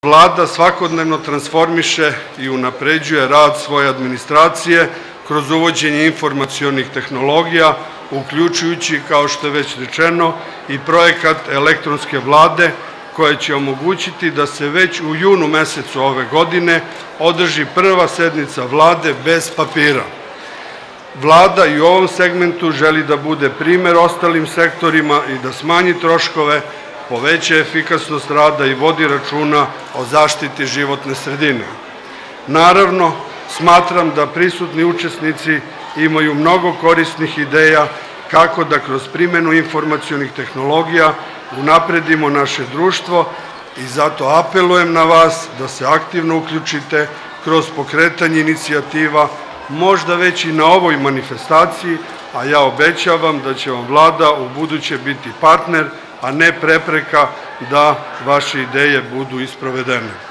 Vlada svakodnevno transformiše i unapređuje rad svoje administracije kroz uvođenje informacionih tehnologija, uključujući, kao što je već rečeno, i projekat elektronske vlade, koja će omogućiti da se već u junu mesecu ove godine održi prva sednica vlade bez papira. Vlada i u ovom segmentu želi da bude primer ostalim sektorima i da smanji troškove, poveća efikasnost rada i vodi računa o zaštiti životne sredine. Naravno, smatram da prisutni učesnici imaju mnogo korisnih ideja kako da kroz primjenu informacionih tehnologija unapredimo naše društvo i zato apelujem na vas da se aktivno uključite kroz pokretanje inicijativa, možda već i na ovoj manifestaciji, a ja obećavam da će vam Vlada u buduće biti partner, a ne prepreka da vaše ideje budu isprovedene.